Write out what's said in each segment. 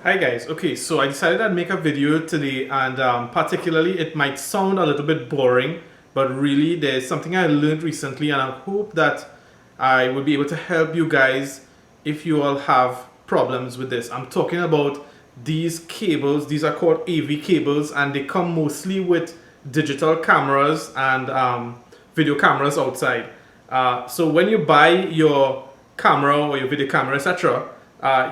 Hi guys, okay, so I decided I'd make a video today, and particularly it might sound a little bit boring, but really there's something I learned recently, and I hope that I will be able to help you guys if you all have problems with this. I'm talking about these cables. These are called AV cables, and they come mostly with digital cameras and video cameras outside. So when you buy your camera or your video camera, etc.,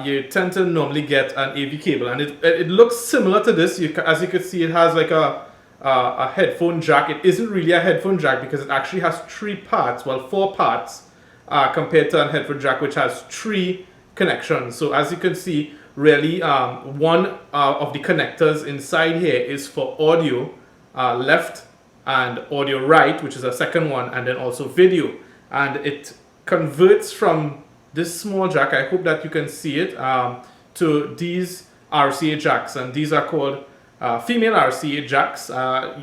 you tend to normally get an AV cable, and it looks similar to this. As you can see, it has like a headphone jack. It isn't really a headphone jack because it actually has four parts, compared to a headphone jack which has three connections. So as you can see, really, one of the connectors inside here is for audio left, and audio right, which is a second one, and then also video. And it converts from this small jack, I hope that you can see it, to these RCA jacks, and these are called female RCA jacks.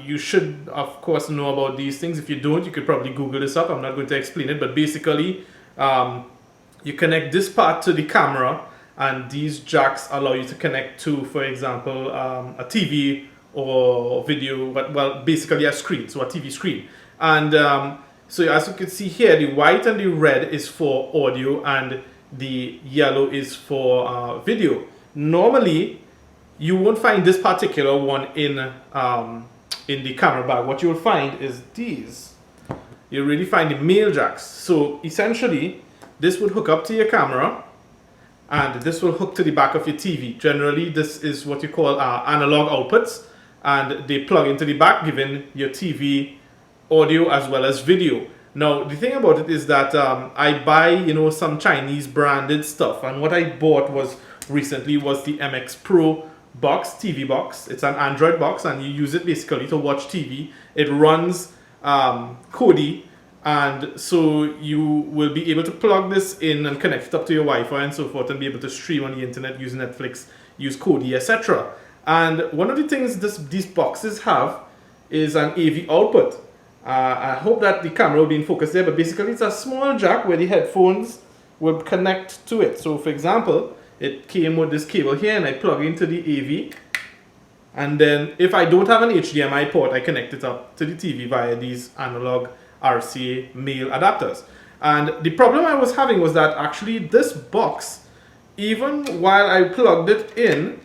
You should of course know about these things. If you don't, you could probably Google this up. I'm not going to explain it, but basically you connect this part to the camera, and these jacks allow you to connect to, for example, a TV or video, but well, basically a screen, so a TV screen. And so as you can see here, the white and the red is for audio, and the yellow is for video. Normally, you won't find this particular one in the camera bag. What you'll find is these. You really find the male jacks. So essentially, this would hook up to your camera, and this will hook to the back of your TV. Generally, this is what you call analog outputs, and they plug into the back, giving your TV audio as well as video. Now the thing about it is that I buy some Chinese branded stuff, and what I bought recently was the MX Pro box, TV box. It's an Android box, and you use it basically to watch TV. It runs Kodi, and so you will be able to plug this in and connect it up to your Wi-Fi and so forth, and be able to stream on the internet, use Netflix, use Kodi, etc. And one of the things these boxes have is an AV output. I hope that the camera will be in focus there, but basically it's a small jack where the headphones will connect to it. So for example, it came with this cable here, and I plug into the AV, and then if I don't have an HDMI port, I connect it up to the TV via these analog RCA male adapters. And the problem I was having was that actually this box, even while I plugged it in,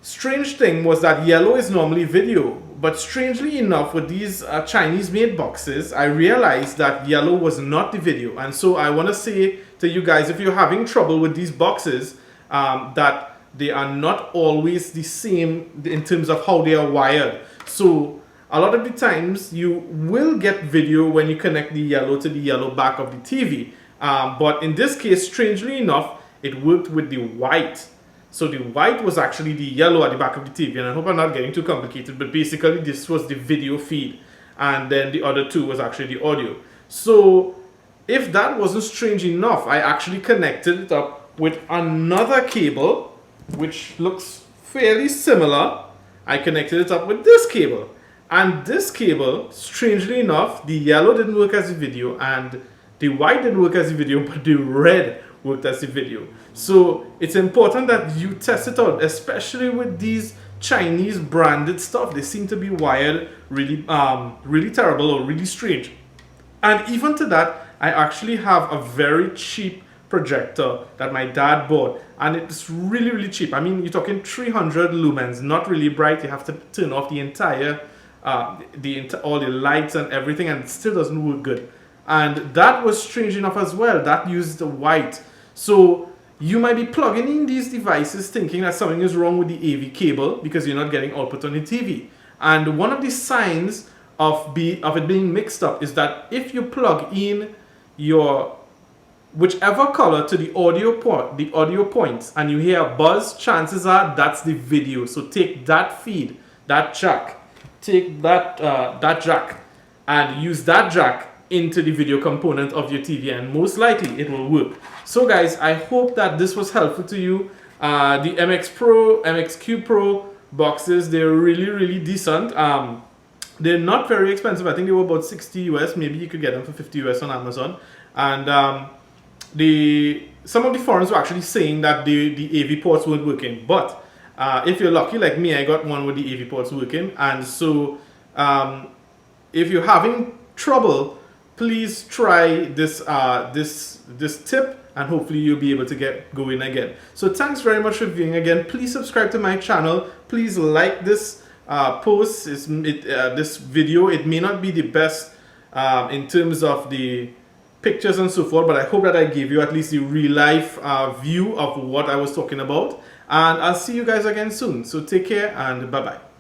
strange thing was that yellow is normally video, but strangely enough, with these Chinese made boxes, I realized that yellow was not the video. And so I want to say to you guys, if you're having trouble with these boxes, that they are not always the same in terms of how they are wired. So a lot of the times you will get video when you connect the yellow to the yellow back of the TV, but in this case, strangely enough, it worked with the white. So the white was actually the yellow at the back of the TV, and I hope I'm not getting too complicated, but basically this was the video feed, and then the other two was actually the audio. So if that wasn't strange enough, I actually connected it up with another cable, which looks fairly similar. I connected it up with this cable, and this cable, strangely enough, the yellow didn't work as a video, and the white didn't work as a video, but the red worked as a video. So it's important that you test it out, especially with these Chinese branded stuff. They seem to be wired really really terrible or really strange. And even to that, I actually have a very cheap projector that my dad bought, and it's really cheap. I mean, you're talking 300 lumens, not really bright. You have to turn off the entire all the lights and everything, and it still doesn't work good. And that was strange enough as well. That used the white. So you might be plugging in these devices thinking that something is wrong with the AV cable because you're not getting output on the TV. And one of the signs of it being mixed up is that if you plug in your whichever color to the audio points, and you hear a buzz, chances are that's the video. So take that feed, that jack, take that jack, and use that jack into the video component of your TV, and most likely it will work. So guys, I hope that this was helpful to you. The MX Pro, MXQ Pro boxes, they're really decent. They're not very expensive. I think they were about 60 US. Maybe you could get them for 50 US on Amazon. And some of the forums were actually saying that the AV ports weren't working. But if you're lucky like me, I got one with the AV ports working. And so if you're having trouble, please try this tip, and hopefully you'll be able to get going again. So thanks very much for viewing again. Please subscribe to my channel. Please like this post, this video. It may not be the best in terms of the pictures and so forth, but I hope that I gave you at least the real life view of what I was talking about. And I'll see you guys again soon. So take care and bye bye.